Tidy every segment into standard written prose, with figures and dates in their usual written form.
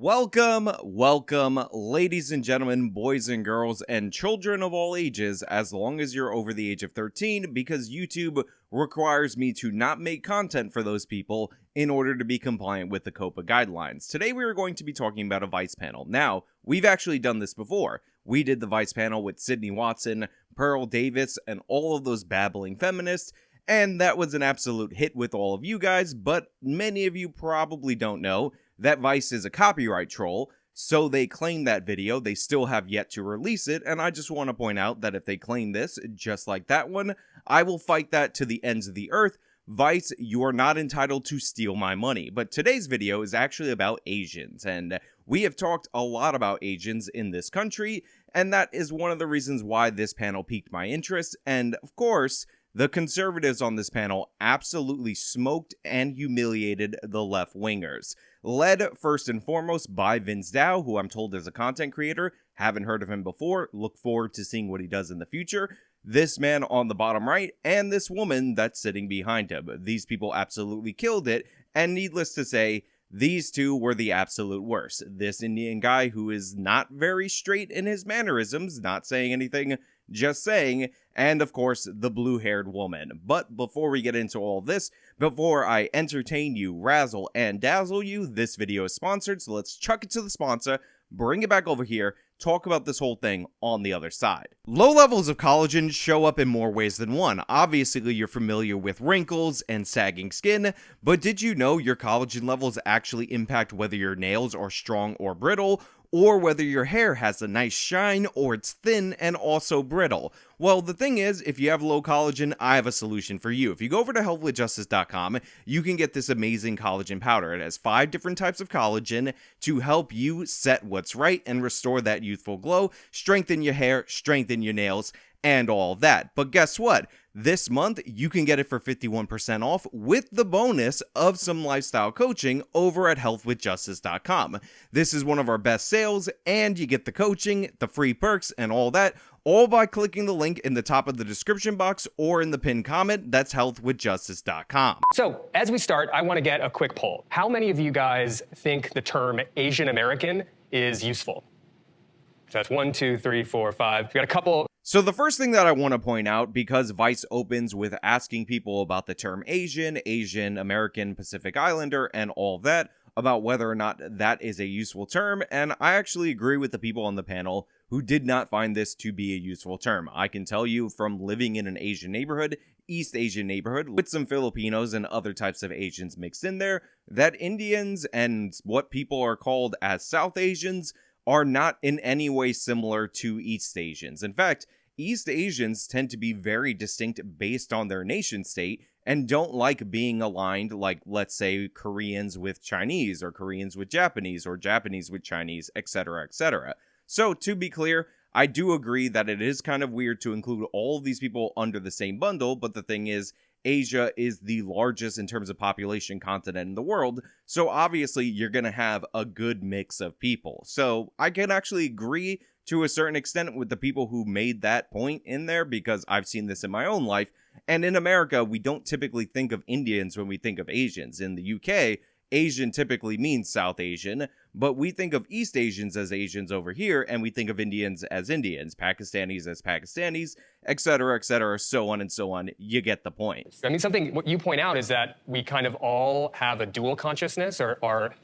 Welcome, ladies and gentlemen, boys and girls, and children of all ages, as long as you're over the age of 13, because YouTube requires me to not make content for those people in order to be compliant with the COPPA guidelines. Today we are going to be talking about a Vice panel. Now, we've actually done this before. We did the Vice panel with Sydney Watson, Pearl Davis, and all of those babbling feminists, and that was an absolute hit with all of you guys, but many of you probably don't know that Vice is a copyright troll, so they claim that video. They still have yet to release it, and I just want to point out that if they claim this, just like that one, I will fight that to the ends of the earth. Vice, you are not entitled to steal my money. But today's video is actually about Asians, and we have talked a lot about Asians in this country, and that is one of the reasons why this panel piqued my interest, and of course, the conservatives on this panel absolutely smoked and humiliated the left-wingers. Led first and foremost by Vince Dow, who I'm told is a content creator. Haven't heard of him before. Look forward to seeing what he does in the future. This man on the bottom right, and this woman that's sitting behind him. These people absolutely killed it, and needless to say, these two were the absolute worst. This Indian guy who is not very straight in his mannerisms, not saying anything, just saying, and of course, the blue-haired woman. But before we get into all this, before I entertain you, razzle, and dazzle you, this video is sponsored, so let's chuck it to the sponsor, bring it back over here, talk about this whole thing on the other side. Low levels of collagen show up in more ways than one. Obviously, you're familiar with wrinkles and sagging skin, but did you know your collagen levels actually impact whether your nails are strong or brittle, or whether your hair has a nice shine or it's thin and also brittle? Well, the thing is, if you have low collagen, I have a solution for you. If you go over to healthwithjustice.com, you can get this amazing collagen powder. It has 5 different types of collagen to help you set what's right and restore that youthful glow, strengthen your hair, strengthen your nails, and all that. But guess what? This month, you can get it for 51% off with the bonus of some lifestyle coaching over at healthwithjustice.com. This is one of our best sales, and you get the coaching, the free perks, and all that, all by clicking the link in the top of the description box or in the pinned comment. That's healthwithjustice.com. So, as we start, I want to get a quick poll. How many of you guys think the term Asian American is useful? So that's 1, 2, 3, 4, 5. We got a couple. So the first thing that I want to point out, because Vice opens with asking people about the term Asian, Asian American, Pacific Islander, and all that, about whether or not that is a useful term, and I actually agree with the people on the panel who did not find this to be a useful term. I can tell you from living in an Asian neighborhood, East Asian neighborhood, with some Filipinos and other types of Asians mixed in there, that Indians and what people are called as South Asians are not in any way similar to East Asians. In fact, East Asians tend to be very distinct based on their nation state and don't like being aligned like, let's say, Koreans with Chinese or Koreans with Japanese or Japanese with Chinese, etc., etc. So, to be clear, I do agree that it is kind of weird to include all of these people under the same bundle, but the thing is, Asia is the largest in terms of population continent in the world, so obviously you're going to have a good mix of people. So I can actually agree to a certain extent with the people who made that point in there, because I've seen this in my own life, and in America, we don't typically think of Indians when we think of Asians. In the UK, Asian typically means South Asian, but we think of East Asians as Asians over here, and we think of Indians as Indians, Pakistanis as Pakistanis, etc., etc., so on and so on. You get the point. I mean, something what you point out is that we kind of all have a dual consciousness, or are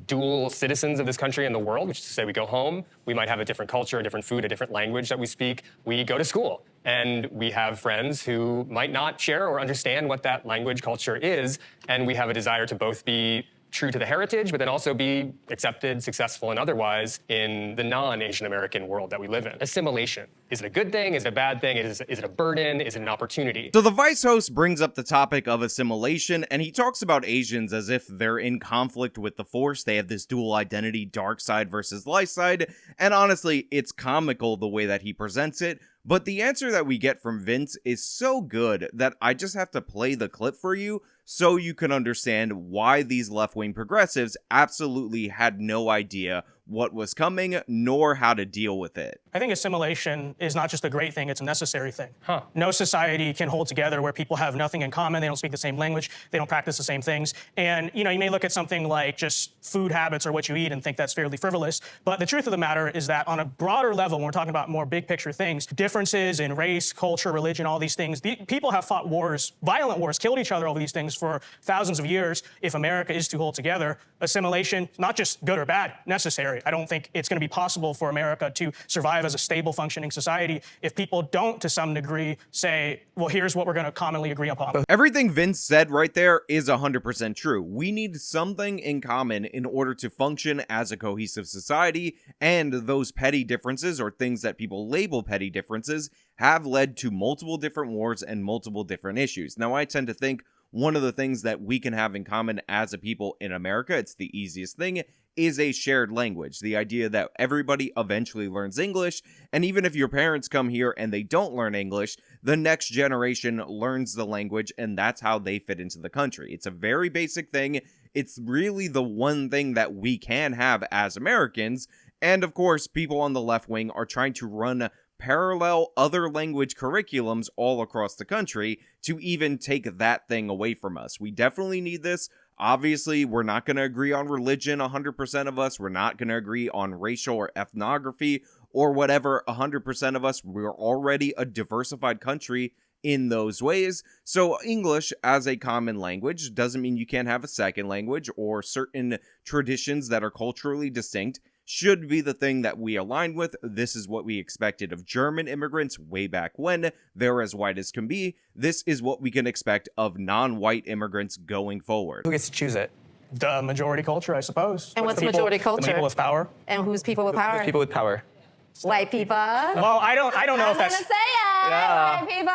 dual citizens of this country and the world, which is to say we go home, we might have a different culture, a different food, a different language that we speak. We go to school, and we have friends who might not share or understand what that language culture is, and we have a desire to both be true to the heritage, but then also be accepted, successful, and otherwise in the non-Asian American world that we live in. Assimilation. Is it a good thing? Is it a bad thing? Is it a burden? Is it an opportunity? So the Vice host brings up the topic of assimilation, and he talks about Asians as if they're in conflict with the Force. They have this dual identity, dark side versus light side, and honestly, it's comical the way that he presents it. But the answer that we get from Vince is so good that I just have to play the clip for you so you can understand why these left-wing progressives absolutely had no idea what was coming nor how to deal with it. I think assimilation is not just a great thing, it's a necessary thing. Huh. No society can hold together where people have nothing in common, they don't speak the same language, they don't practice the same things. And you may look at something like just food habits or what you eat and think that's fairly frivolous, but the truth of the matter is that on a broader level, when we're talking about more big picture things, differences in race, culture, religion, all these things, people have fought wars, violent wars, killed each other over these things for thousands of years. If America is to hold together, assimilation, not just good or bad, necessary. I don't think it's going to be possible for America to survive as a stable, functioning society if people don't, to some degree, say, well, here's what we're going to commonly agree upon. Everything Vince said right there is 100% true. We need something in common in order to function as a cohesive society, and those petty differences, or things that people label petty differences, have led to multiple different wars and multiple different issues. Now, I tend to think one of the things that we can have in common as a people in America, it's the easiest thing, is a shared language. The idea that everybody eventually learns English, and even if your parents come here and they don't learn English, the next generation learns the language, and that's how they fit into the country. It's a very basic thing. It's really the one thing that we can have as Americans, and of course, people on the left wing are trying to run parallel other language curriculums all across the country to even take that thing away from us. We definitely need this. Obviously, we're not going to agree on religion, 100% of us. We're not going to agree on racial or ethnography or whatever, 100% of us. We're already a diversified country in those ways. So English as a common language doesn't mean you can't have a second language, or certain traditions that are culturally distinct should be the thing that we align with. This is what we expected of German immigrants way back when. They're as white as can be. This is what we can expect of non-white immigrants going forward. Who gets to choose it? The majority culture, I suppose. And what's The majority culture? The people with power. And who's people with power? People with power. White people. Well, I don't know I'm if that's... gonna say it. Yeah. White people.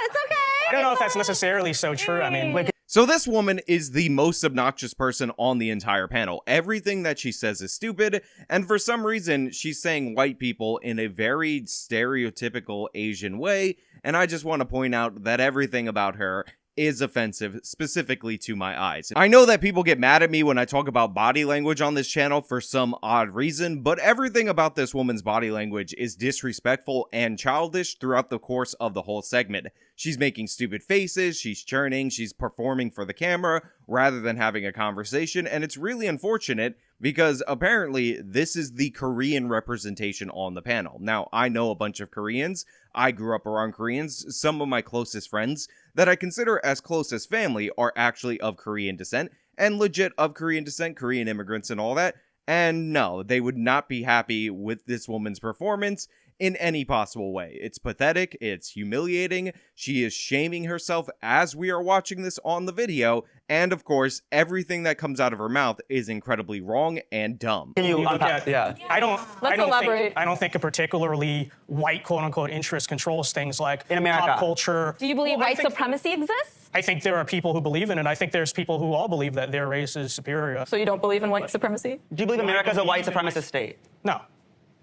It's okay. I don't know if that's necessarily so true. I mean, So this woman is the most obnoxious person on the entire panel. Everything that she says is stupid, and for some reason, she's saying white people in a very stereotypical Asian way, and I just want to point out that everything about her is offensive, specifically to my eyes. I know that people get mad at me when I talk about body language on this channel for some odd reason, but everything about this woman's body language is disrespectful and childish throughout the course of the whole segment. She's making stupid faces, she's churning, she's performing for the camera rather than having a conversation, and it's really unfortunate because apparently this is the Korean representation on the panel. Now, I know a bunch of Koreans. I grew up around Koreans. Some of my closest friends that I consider as close as family are actually of Korean descent, and legit of Korean descent, Korean immigrants and all that. And no, they would not be happy with this woman's performance in any possible way. It's pathetic, it's humiliating, she is shaming herself as we are watching this on the video, and of course, everything that comes out of her mouth is incredibly wrong and dumb. Can you look at, Yeah. I don't elaborate. think a particularly white quote-unquote interest controls things like In America. pop culture. Do you believe Well, I white think- supremacy exists? I think there are people who believe in it. I think there's people who all believe that their race is superior. So you don't believe in white supremacy? Do you believe America is a white supremacist state? No,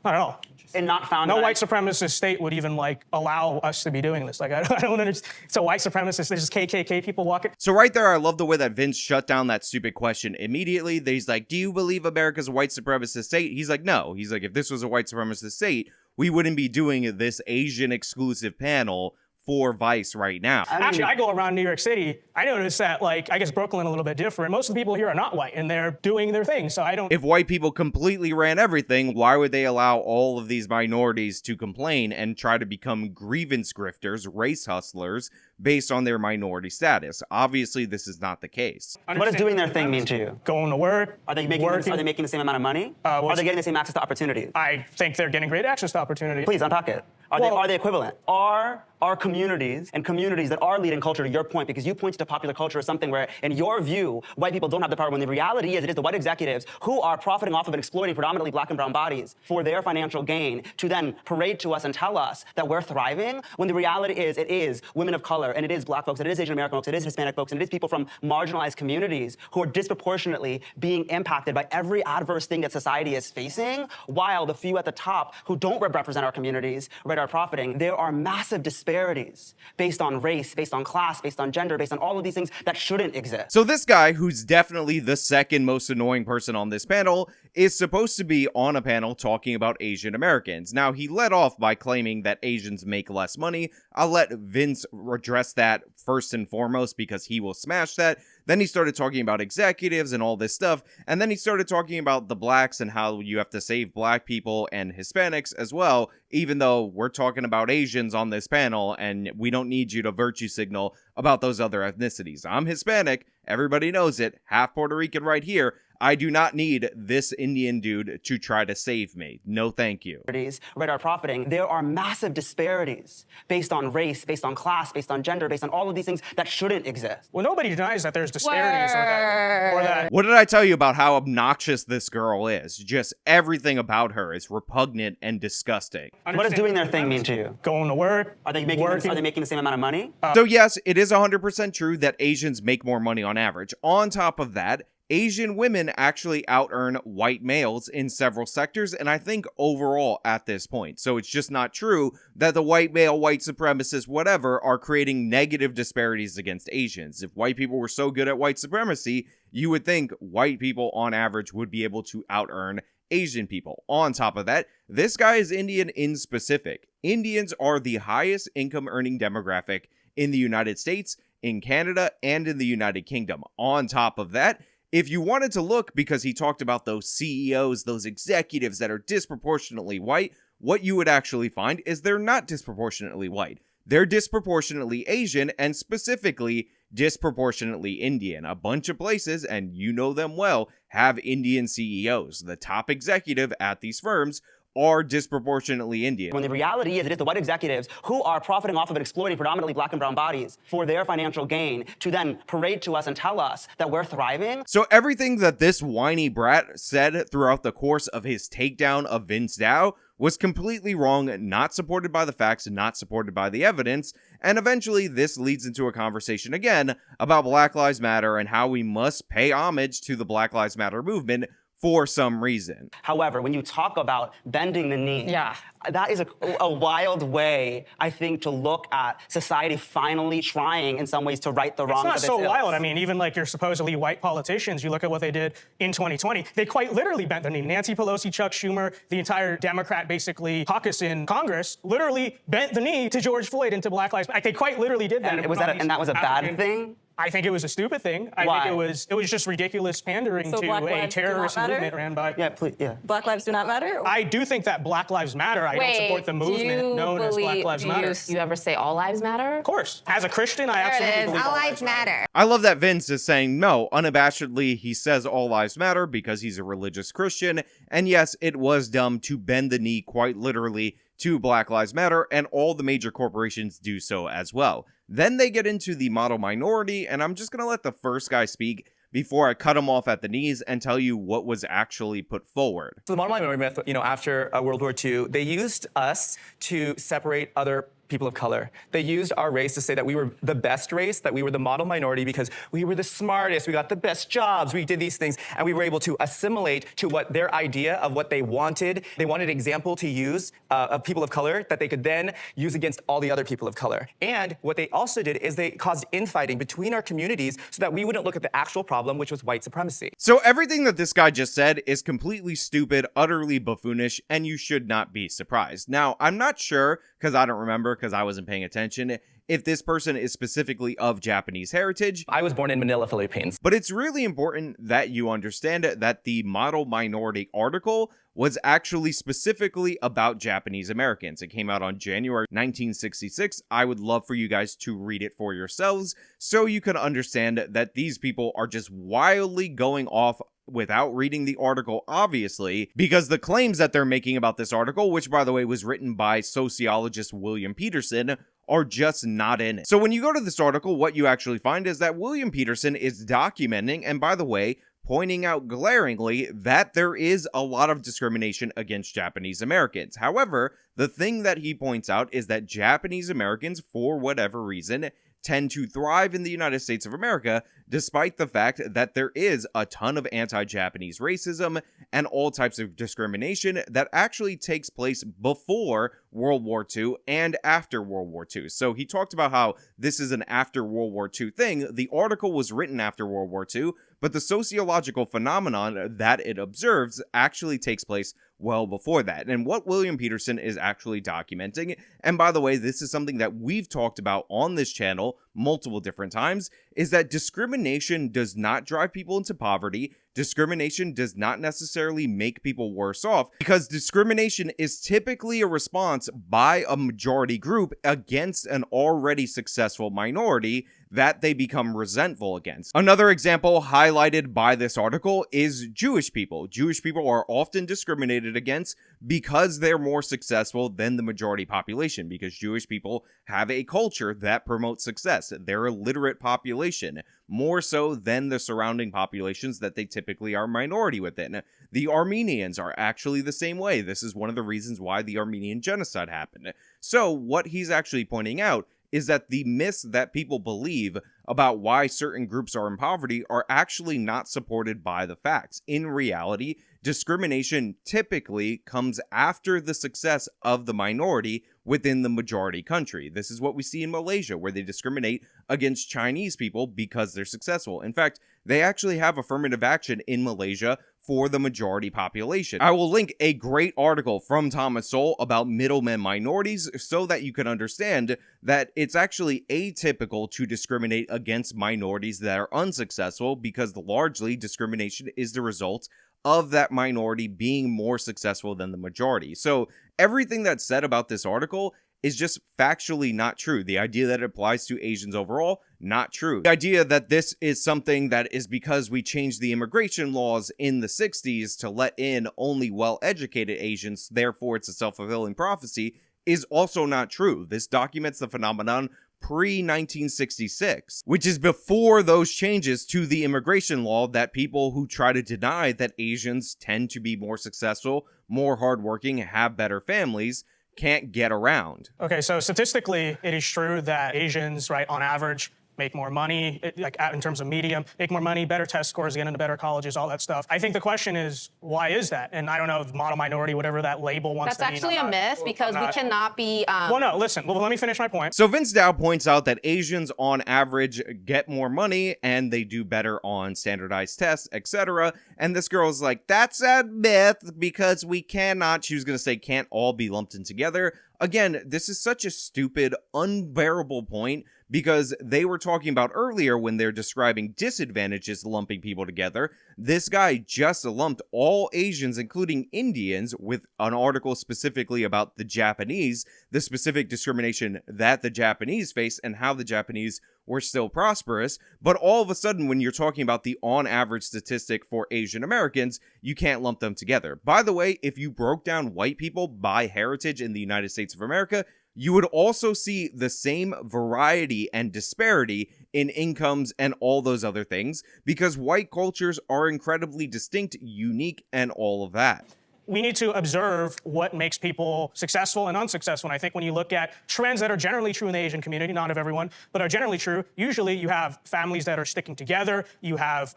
not at all. And not found No in white supremacist state would even allow us to be doing this. I don't understand. It's a white supremacist. There's just KKK people walking. So right there, I love the way that Vince shut down that stupid question immediately. He's like, do you believe America's a white supremacist state? He's like, no. He's like, if this was a white supremacist state, we wouldn't be doing this Asian exclusive panel for Vice right now. Actually, I go around New York City. I notice that, I guess Brooklyn a little bit different. Most of the people here are not white, and they're doing their thing. So I don't. If white people completely ran everything, why would they allow all of these minorities to complain and try to become grievance grifters, race hustlers, based on their minority status? Obviously, this is not the case. What does doing their thing mean to you? Going to work. Are they making the same amount of money? Are they getting the same access to opportunities? I think they're getting great access to opportunity. Please unpack it. Are they equivalent? Are our communities and communities that are leading culture, to your point, because you pointed to popular culture as something where, in your view, white people don't have the power, when the reality is it is the white executives who are profiting off of and exploiting predominantly black and brown bodies for their financial gain to then parade to us and tell us that we're thriving, when the reality is it is women of color, and it is black folks, and it is Asian American folks, it is Hispanic folks, and it is people from marginalized communities who are disproportionately being impacted by every adverse thing that society is facing, while the few at the top who don't represent our communities, are profiting. There are massive disparities disparities based on race, based on class, based on gender, based on all of these things that shouldn't exist. So this guy, who's definitely the second most annoying person on this panel, is supposed to be on a panel talking about Asian Americans. Now, he led off by claiming that Asians make less money. I'll let Vince address that first and foremost because he will smash that. Then he started talking about executives and all this stuff. And then he started talking about the blacks and how you have to save black people and Hispanics as well, even though we're talking about Asians on this panel and we don't need you to virtue signal about those other ethnicities. I'm Hispanic. Everybody knows it. Half Puerto Rican right here. I do not need this Indian dude to try to save me. No, thank you. Right, are profiting. There are massive disparities based on race, based on class, based on gender, based on all of these things that shouldn't exist. Well, nobody denies that there's disparities or that. What did I tell you about how obnoxious this girl is? Just everything about her is repugnant and disgusting. What does doing their thing mean to you? Going to work. Are they making the same amount of money? So yes, it is 100% true that Asians make more money on average. On top of that, Asian women actually out-earn white males in several sectors, and I think overall at this point. So it's just not true that the white male, white supremacists, whatever, are creating negative disparities against Asians. If white people were so good at white supremacy, you would think white people on average would be able to out-earn Asian people. On top of that, this guy is Indian in specific. Indians are the highest income earning demographic in the United States, in Canada, and in the United Kingdom. On top of that, if you wanted to look, because he talked about those CEOs, those executives that are disproportionately white, what you would actually find is they're not disproportionately white. They're disproportionately Asian and specifically disproportionately Indian. A bunch of places, and you know them well, have Indian CEOs. The top executive at these firms are disproportionately Indian. When the reality is, it is the white executives who are profiting off of and exploiting predominantly black and brown bodies for their financial gain to then parade to us and tell us that we're thriving. So everything that this whiny brat said throughout the course of his takedown of Vince Dow was completely wrong, not supported by the facts, not supported by the evidence, and eventually this leads into a conversation again about Black Lives Matter and how we must pay homage to the Black Lives Matter movement for some reason. However, when you talk about bending the knee, that is a wild way, I think, to look at society finally trying in some ways to right the wrongs of its It's not so ills. wild. I mean, even like your supposedly white politicians, you look at what they did in 2020, they quite literally bent the knee. Nancy Pelosi, Chuck Schumer, the entire Democrat, basically, caucus in Congress, literally bent the knee to George Floyd and to Black Lives Matter. Like, they quite literally did that. And that was a bad thing? I think it was a stupid thing. I Why? think it was just ridiculous pandering So to Black a lives do not terrorist matter? movement ran by. Yeah, please, yeah. Black lives do not matter? I do think that Black Lives Matter. I don't support the movement known as Black Lives Matter. You ever say all lives matter? Of course. As a Christian, I There absolutely it is. believe All lives matter. I love that Vince is saying no, unabashedly, he says all lives matter because he's a religious Christian, and yes, it was dumb to bend the knee quite literally to Black Lives Matter, and all the major corporations do so as well. Then they get into the model minority, and I'm just going to let the first guy speak before I cut him off at the knees and tell you what was actually put forward. So the model minority myth, after World War II, they used us to separate other people of color. They used our race to say that we were the best race, that we were the model minority because we were the smartest, we got the best jobs, we did these things, and we were able to assimilate to what their idea of what they wanted. They wanted an example to use of people of color that they could then use against all the other people of color. And what they also did is they caused infighting between our communities so that we wouldn't look at the actual problem, which was white supremacy. So everything that this guy just said is completely stupid, utterly buffoonish, and you should not be surprised. Now, I'm not sure, because I don't remember, because I wasn't paying attention, if this person is specifically of Japanese heritage. I was born in Manila, Philippines. But it's really important that you understand that the model minority article was actually specifically about Japanese Americans. It came out on January 1966. I would love for you guys to read it for yourselves so you can understand that these people are just wildly going off without reading the article, obviously, because the claims that they're making about this article, which by the way was written by sociologist William Peterson, are just not in it. So when you go to this article, what you actually find is that William Peterson is documenting, and by the way, pointing out glaringly that there is a lot of discrimination against Japanese Americans. However, the thing that he points out is that Japanese Americans, for whatever reason, tend to thrive in the United States of America despite the fact that there is a ton of anti-Japanese racism and all types of discrimination that actually takes place before World War II and after World War II. So he talked about how this is an after World War II thing. The article was written after World War II, but the sociological phenomenon that it observes actually takes place well before that. And what William Peterson is actually documenting, and by the way, this is something that we've talked about on this channel multiple different times, is that discrimination does not drive people into poverty. Discrimination does not necessarily make people worse off, because discrimination is typically a response by a majority group against an already successful minority that they become resentful against. Another example highlighted by this article is Jewish people. Jewish people are often discriminated against because they're more successful than the majority population, because Jewish people have a culture that promotes success. They're a literate population, more so than the surrounding populations that they typically are minority within. The Armenians are actually the same way. This is one of the reasons why the Armenian genocide happened. So what he's actually pointing out is that the myths that people believe about why certain groups are in poverty are actually not supported by the facts. In reality, discrimination typically comes after the success of the minority within the majority country. This is what we see in Malaysia, where they discriminate against Chinese people because they're successful. In fact, they actually have affirmative action in Malaysia for the majority population. I will link a great article from Thomas Sowell about middlemen minorities so that you can understand that it's actually atypical to discriminate against minorities that are unsuccessful, because largely discrimination is the result of that minority being more successful than the majority. So everything that's said about this article is just factually not true. The idea that it applies to Asians overall, not true. The idea that this is something that is because we changed the immigration laws in the 60s to let in only well-educated Asians, therefore it's a self-fulfilling prophecy, is also not true. This documents the phenomenon pre-1966, which is before those changes to the immigration law that people who try to deny that Asians tend to be more successful, more hardworking, have better families, can't get around. Okay, so statistically, it is true that Asians, right, on average, make more money, like in terms of medium, make more money, better test scores, get into better colleges, all that stuff. I think the question is, why is that? And I don't know if model minority, whatever that label wants That's to mean. actually a myth, because we cannot be. Well, no, listen. Well, let me finish my point. So Vince Dow points out that Asians on average get more money and they do better on standardized tests, etc. And this girl's like, that's a myth because we cannot, she was going to say, can't all be lumped in together. Again, this is such a stupid, unbearable point, because they were talking about earlier when they're describing disadvantages lumping people together. This guy just lumped all Asians, including Indians, with an article specifically about the Japanese, the specific discrimination that the Japanese face and how the Japanese were still prosperous. But all of a sudden, when you're talking about the on-average statistic for Asian Americans, you can't lump them together. By the way, if you broke down white people by heritage in the United States of America, you would also see the same variety and disparity in incomes and all those other things, because white cultures are incredibly distinct, unique, and all of that. We need to observe what makes people successful and unsuccessful. And I think when you look at trends that are generally true in the Asian community, not of everyone, but are generally true, usually you have families that are sticking together. You have,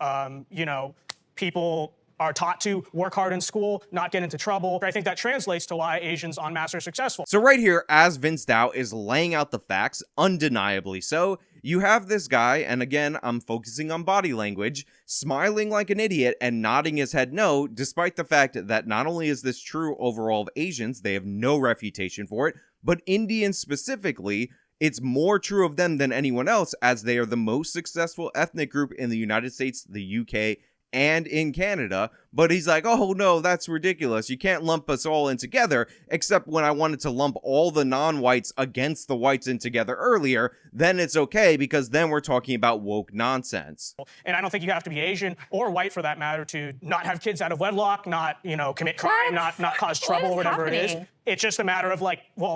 people are taught to work hard in school, not get into trouble. I think that translates to why Asians en masse are successful. So right here, as Vince Dow is laying out the facts, undeniably so, you have this guy, and again, I'm focusing on body language, smiling like an idiot and nodding his head no, despite the fact that not only is this true overall of Asians, they have no refutation for it, but Indians specifically, it's more true of them than anyone else, as they are the most successful ethnic group in the United States, the UK, and in Canada. But he's like, oh no, that's ridiculous. You can't lump us all in together, except when I wanted to lump all the non-whites against the whites in together earlier, then it's okay, because then we're talking about woke nonsense. And I don't think you have to be Asian or white for that matter to not have kids out of wedlock, not, commit crime, not cause trouble, or whatever it is. It's just a matter of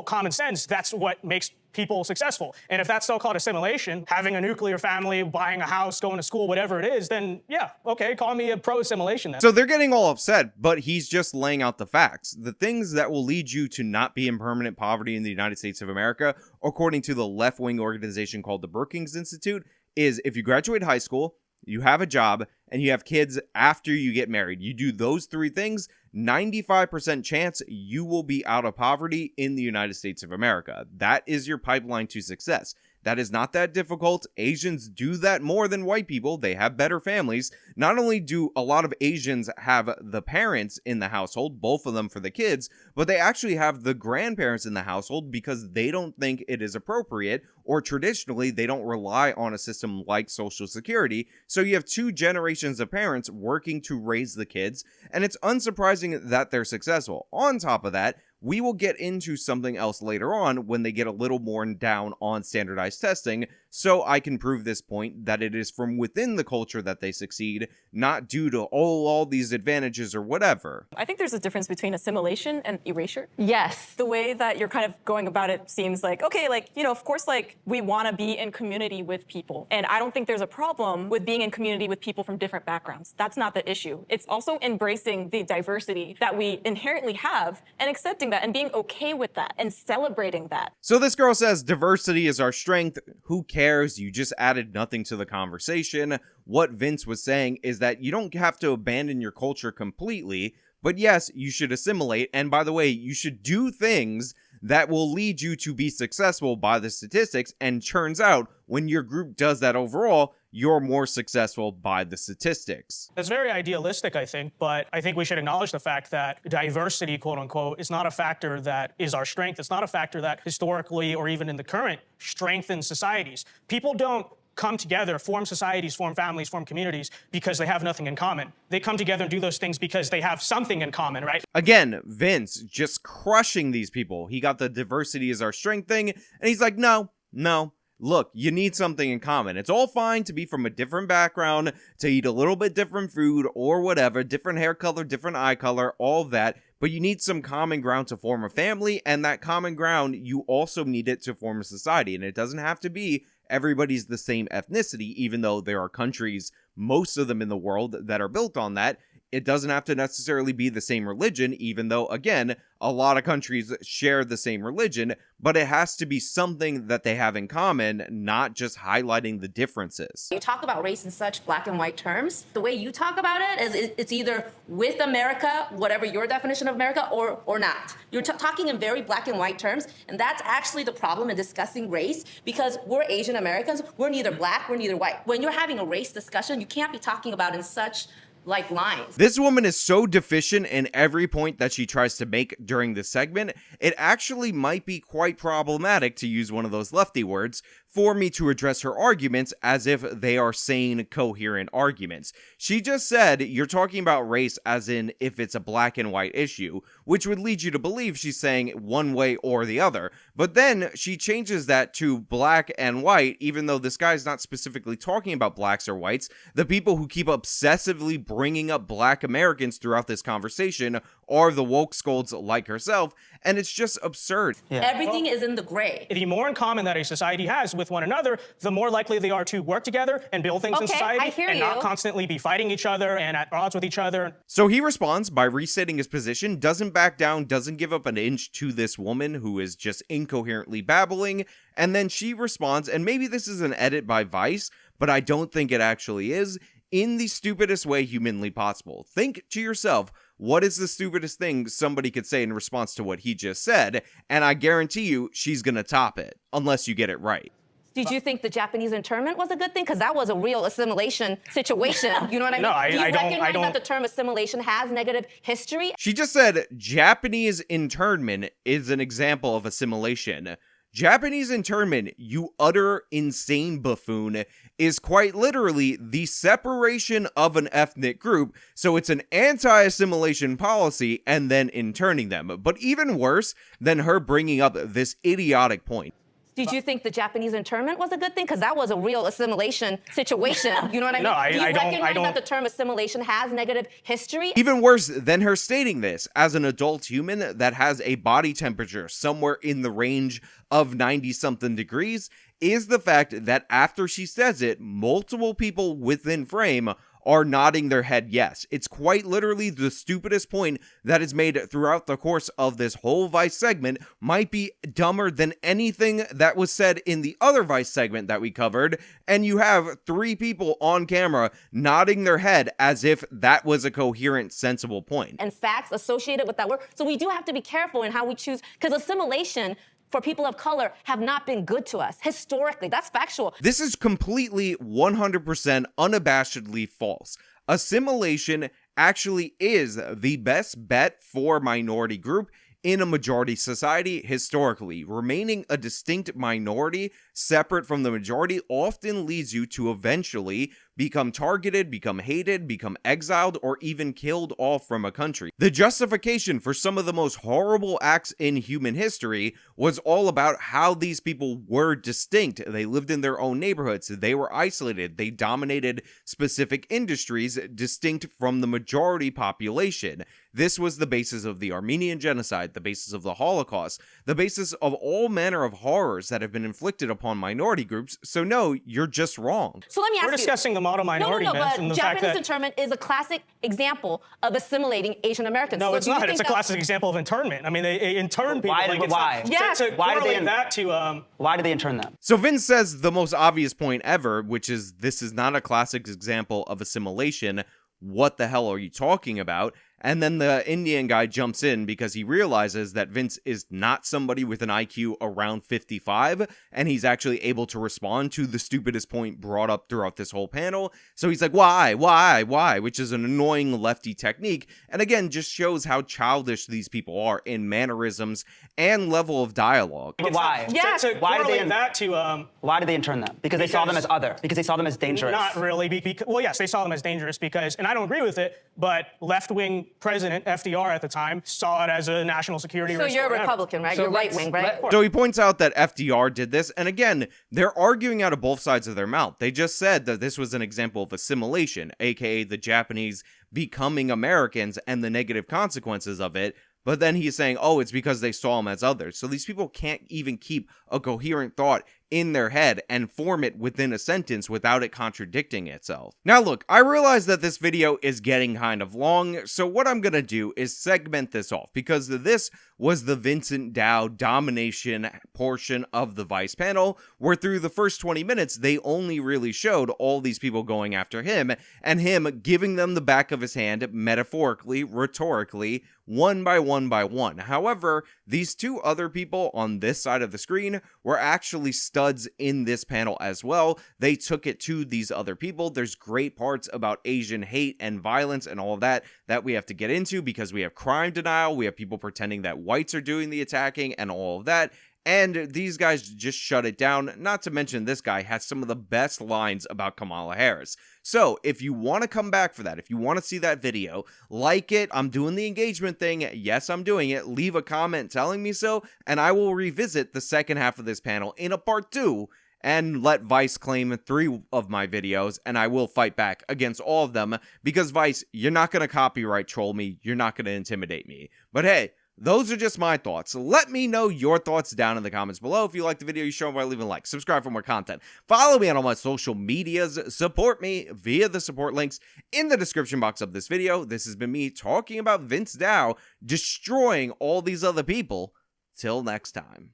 common sense. That's what makes people successful. And if that's so-called assimilation, having a nuclear family, buying a house, going to school, whatever it is, then yeah, okay, call me a pro-assimilation then. So they're getting all upset, but he's just laying out the facts. The things that will lead you to not be in permanent poverty in the United States of America, according to the left-wing organization called the Brookings Institute, is if you graduate high school, you have a job, and you have kids after you get married. You do those 3 things, 95% chance you will be out of poverty in the United States of America. That is your pipeline to success. That is not that difficult. Asians do that more than white people. They have better families. Not only do a lot of Asians have the parents in the household, both of them for the kids, but they actually have the grandparents in the household because they don't think it is appropriate, or traditionally they don't rely on a system like Social Security. So you have 2 generations of parents working to raise the kids, and it's unsurprising that they're successful. On top of that, we will get into something else later on when they get a little more down on standardized testing, so I can prove this point that it is from within the culture that they succeed, not due to all these advantages or whatever. I think there's a difference between assimilation and erasure. Yes. The way that you're kind of going about it seems like, okay, like, you know, of course, like, we want to be in community with people. And I don't think there's a problem with being in community with people from different backgrounds. That's not the issue. It's also embracing the diversity that we inherently have and accepting that and being okay with that and celebrating that. So this girl says diversity is our strength. Who cares? You just added nothing to the conversation. What Vince was saying is that you don't have to abandon your culture completely, but yes, you should assimilate. And by the way, you should do things that will lead you to be successful by the statistics. And turns out when your group does that overall, you're more successful by the statistics. That's very idealistic, I think, but I think we should acknowledge the fact that diversity, quote unquote, is not a factor that is our strength. It's not a factor that historically or even in the current strengthens societies. People don't come together, form societies, form families, form communities because they have nothing in common. They come together and do those things because they have something in common, right? Again, Vince just crushing these people. He got the diversity is our strength thing, and he's like, no. Look, you need something in common. It's all fine to be from a different background, to eat a little bit different food or whatever, different hair color, different eye color, all of that, but you need some common ground to form a family, and that common ground, you also need it to form a society, and it doesn't have to be everybody's the same ethnicity, even though there are countries, most of them in the world, that are built on that. It doesn't have to necessarily be the same religion, even though, again, a lot of countries share the same religion, but it has to be something that they have in common, not just highlighting the differences. You talk about race in such black and white terms. The way you talk about it is it's either with America, whatever your definition of America, or not. You're talking in very black and white terms, and that's actually the problem in discussing race, because we're Asian Americans, we're neither black, we're neither white. When you're having a race discussion, you can't be talking about in such like lines. This woman is so deficient in every point that she tries to make during this segment, it actually might be quite problematic, to use one of those lefty words, for me to address her arguments as if they are sane, coherent arguments. She just said you're talking about race as in if it's a black and white issue, which would lead you to believe she's saying one way or the other. But then she changes that to black and white, even though this guy's not specifically talking about blacks or whites. The people who keep obsessively bringing up black Americans throughout this conversation are the woke scolds like herself, and it's just absurd. Everything is in the gray. The more in common that a society has with one another, the more likely they are to work together and build things in Okay, society I hear and you. not constantly be fighting each other and at odds with each other. So he responds by restating his position, doesn't back down, doesn't give up an inch to this woman who is just incoherently babbling, and then she responds, and maybe this is an edit by Vice, but I don't think it actually is, in the stupidest way humanly possible. Think to yourself, what is the stupidest thing somebody could say in response to what he just said? And I guarantee you, she's gonna top it, unless you get it right. Did you think the Japanese internment was a good thing? Because that was a real assimilation situation. You know what I mean? No, I Do you don't- recognize I don't- that the term assimilation has negative history? She just said Japanese internment is an example of assimilation. Japanese internment, you utter insane buffoon, is quite literally the separation of an ethnic group, so it's an anti-assimilation policy and then interning them. But even worse than her bringing up this idiotic point. Did you think the Japanese internment was a good thing? Because that was a real assimilation situation. You know what I mean? No, I Do you don't- recognize that the term assimilation has negative history? Even worse than her stating this, as an adult human that has a body temperature somewhere in the range of 90-something degrees, is the fact that after she says it, multiple people within frame are nodding their head yes. It's quite literally the stupidest point that is made throughout the course of this whole Vice segment, might be dumber than anything that was said in the other Vice segment that we covered, and you have 3 people on camera nodding their head as if that was a coherent, sensible point. And facts associated with that word. So we do have to be careful in how we choose, because assimilation for people of color have not been good to us historically. That's factual. This is completely 100% unabashedly false. Assimilation actually is the best bet for minority group in a majority society historically. Remaining a distinct minority separate from the majority often leads you to eventually become targeted, become hated, become exiled, or even killed off from a country. The justification for some of the most horrible acts in human history was all about how these people were distinct. They lived in their own neighborhoods, they were isolated, they dominated specific industries distinct from the majority population. This was the basis of the Armenian genocide, the basis of the Holocaust, the basis of all manner of horrors that have been inflicted upon minority groups. So no, you're just wrong. So let me ask you. We're discussing the model minority myth but and the fact Japanese that internment is a classic example of assimilating Asian Americans. no, So it's do you not. think It's a that- classic example of internment. I mean, they intern people. Why? Like, it's Why? not- Yes. To Why did they correlate that to Why did they intern them? So Vince says the most obvious point ever, which is this is not a classic example of assimilation. What the hell are you talking about? And then the Indian guy jumps in because he realizes that Vince is not somebody with an IQ around 55, and he's actually able to respond to the stupidest point brought up throughout this whole panel. So he's like, why, which is an annoying lefty technique, and again, just shows how childish these people are in mannerisms and level of dialogue. But why? Yeah. to Why did they correlate that to Why did they intern them? Because they saw them as Because- other. Because they saw them as dangerous. not really. Well, yes, they saw them as dangerous because, and I don't agree with it, but left-wing President FDR at the time saw it as a national security So risk. you're or a whatever. Republican, right? So You're right let's- wing, right? So he points out that FDR did this, and again, they're arguing out of both sides of their mouth. They just said that this was an example of assimilation, aka the Japanese becoming Americans and the negative consequences of it. But then he's saying, oh, it's because they saw them as others. So these people can't even keep a coherent thought in their head and form it within a sentence without it contradicting itself. Now look, I realize that this video is getting kind of long, so what I'm gonna do is segment this off, because this was the Vincent Dow domination portion of the Vice panel, where through the first 20 minutes, they only really showed all these people going after him, and him giving them the back of his hand, metaphorically, rhetorically, one by one by one. However, these 2 other people on this side of the screen were actually studs in this panel as well. They took it to these other people. There's great parts about Asian hate and violence and all of that we have to get into, because we have crime denial, we have people pretending that whites are doing the attacking and all of that. And these guys just shut it down. Not to mention, this guy has some of the best lines about Kamala Harris. So if you want to come back for that, if you want to see that video, like it. I'm doing the engagement thing. Yes, I'm doing it. Leave a comment telling me so, and I will revisit the second half of this panel in a part 2 and let Vice claim 3 of my videos, and I will fight back against all of them, because Vice, you're not going to copyright troll me. You're not going to intimidate me. But hey, those are just my thoughts. Let me know your thoughts down in the comments below. If you like the video, you show them by leaving a like. Subscribe for more content. Follow me on all my social medias. Support me via the support links in the description box of this video. This has been me talking about Vince Dow destroying all these other people. Till next time.